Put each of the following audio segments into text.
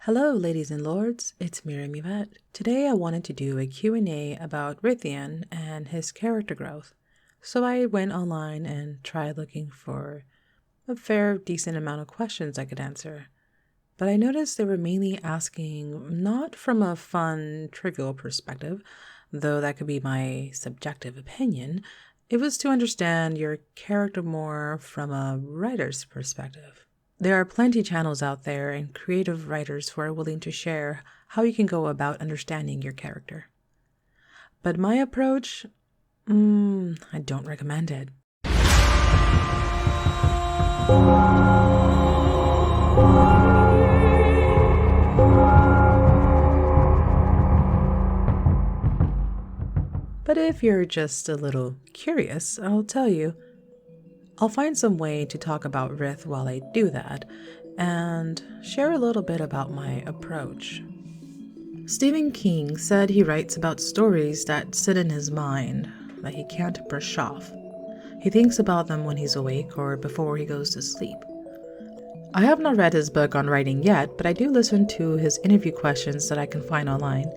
Hello, ladies and lords, it's Miriam Yvette. Today I wanted to do a Q&A about Rythian and his character growth. So I went online and tried looking for a fair, decent amount of questions I could answer. But I noticed they were mainly asking not from a fun, trivial perspective, though that could be my subjective opinion. It was to understand your character more from a writer's perspective. There are plenty channels out there and creative writers who are willing to share how you can go about understanding your character. But my approach, I don't recommend it. But if you're just a little curious, I'll tell you. I'll find some way to talk about Ryth while I do that, and share a little bit about my approach. Stephen King said he writes about stories that sit in his mind, that he can't brush off. He thinks about them when he's awake or before he goes to sleep. I have not read his book on writing yet, but I do listen to his interview questions that I can find online,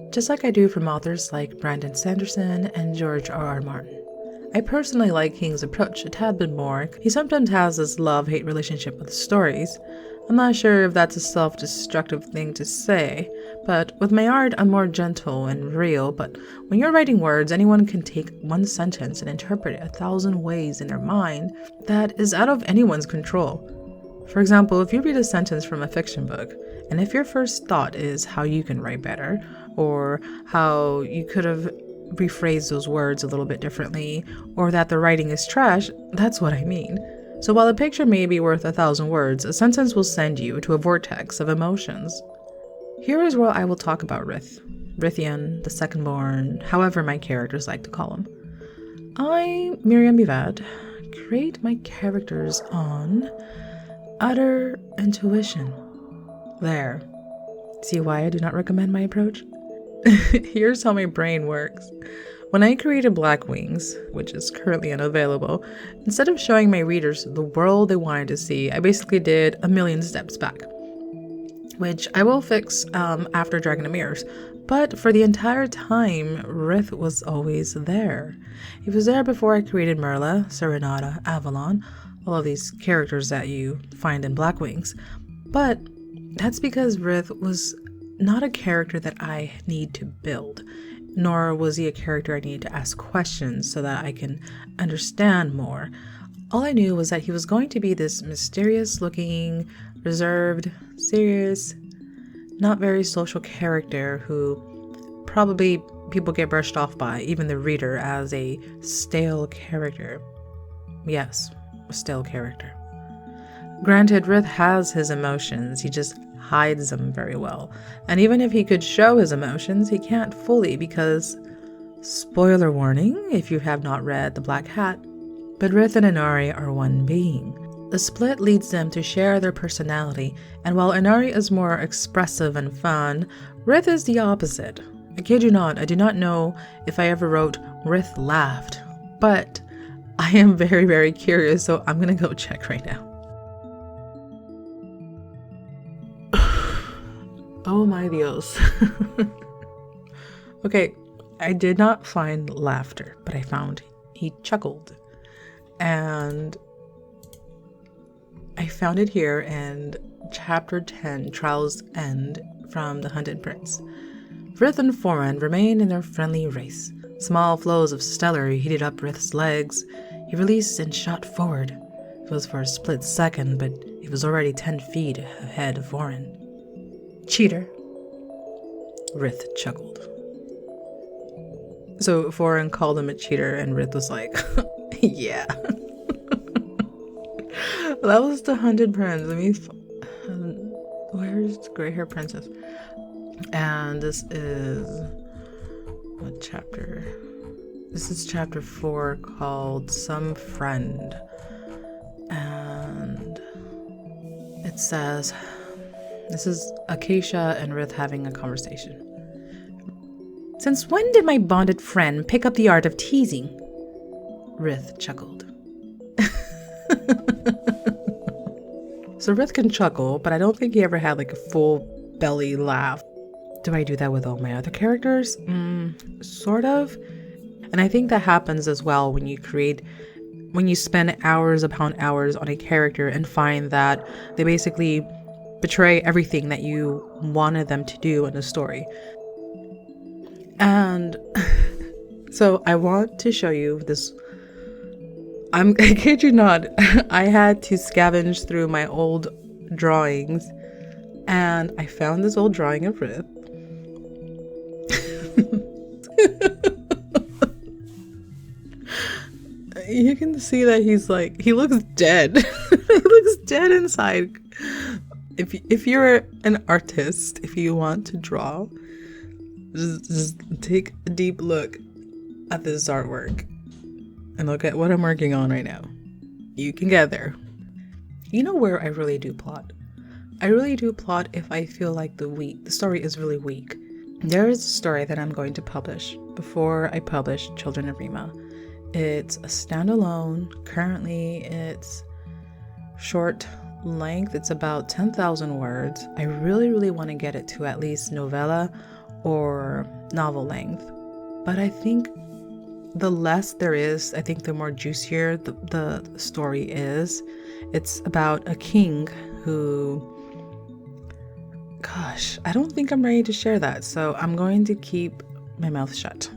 just like I do from authors like Brandon Sanderson and George R.R. Martin. I personally like King's approach a tad bit more. He sometimes has this love-hate relationship with stories. I'm not sure if that's a self-destructive thing to say, but with my art, I'm more gentle and real. But when you're writing words, anyone can take one sentence and interpret it 1,000 ways in their mind that is out of anyone's control. For example, if you read a sentence from a fiction book, and if your first thought is how you can write better, or how you could have rephrase those words a little bit differently, or that the writing is trash, that's what I mean. So while a picture may be worth 1,000 words, a sentence will send you to a vortex of emotions. Here is where I will talk about Ryth, Rythian, the second-born, however my characters like to call him. I, Miriam Yvette, create my characters on utter intuition. There. See why I do not recommend my approach? Here's how my brain works. When I created Black Wings, which is currently unavailable, instead of showing my readers the world they wanted to see, I basically did a million steps back, which I will fix after Dragon of Mirrors. But for the entire time, Ryth was always there. He was there before I created Merla, Serenata, Avalon, all of these characters that you find in Black Wings. But that's because Ryth was not a character that I need to build, nor was he a character I needed to ask questions so that I can understand more. All I knew was that he was going to be this mysterious-looking, reserved, serious, not very social character who probably people get brushed off by, even the reader, as a stale character. Yes, a stale character. Granted, Ryth has his emotions, he just hides them very well. And even if he could show his emotions, he can't fully because, spoiler warning if you have not read The Black Hat, but Ryth and Enari are one being. The split leads them to share their personality, and while Enari is more expressive and fun, Ryth is the opposite. I kid you not, I do not know if I ever wrote Ryth laughed, but I am very, very curious, so I'm gonna go check right now. Oh my Dios. Okay, I did not find laughter, but I found he chuckled. And I found it here in Chapter 10, Trials End, from The Hunted Prince. Ryth and Foran remained in their friendly race. Small flows of stellar heated up Ryth's legs. He released and shot forward. It was for a split second, but he was already 10 feet ahead of Foran. Cheater. Ryth chuckled. So Foran called him a cheater, and Ryth was like, yeah. That was the Hunted Prince. Where's the gray hair princess? And this is what chapter? This is chapter 4, called Some Friend. And it says, this is Acacia and Ryth having a conversation. Since when did my bonded friend pick up the art of teasing? Ryth chuckled. So Ryth can chuckle, but I don't think he ever had like a full belly laugh. Do I do that with all my other characters? Sort of. And I think that happens as well when you spend hours upon hours on a character and find that they basically betray everything that you wanted them to do in the story. And so I want to show you this. I kid you not, I had to scavenge through my old drawings and I found this old drawing of Ryth. You can see that he looks dead. He looks dead inside. If you're an artist, if you want to draw, just take a deep look at this artwork and look at what I'm working on right now. You can get there. You know where I really do plot? I really do plot if I feel like the story is really weak. There is a story that I'm going to publish before I publish Children of Rima. It's a standalone. Currently, it's short length. It's about 10,000 words. I really, really want to get it to at least novella or novel length. But I think the less there is, I think the more juicier the story is. It's about a king who, gosh, I don't think I'm ready to share that. So I'm going to keep my mouth shut.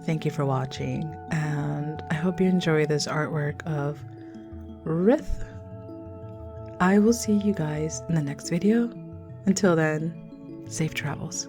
Thank you for watching, and I hope you enjoy this artwork of Ryth. I will see you guys in the next video. Until then, safe travels.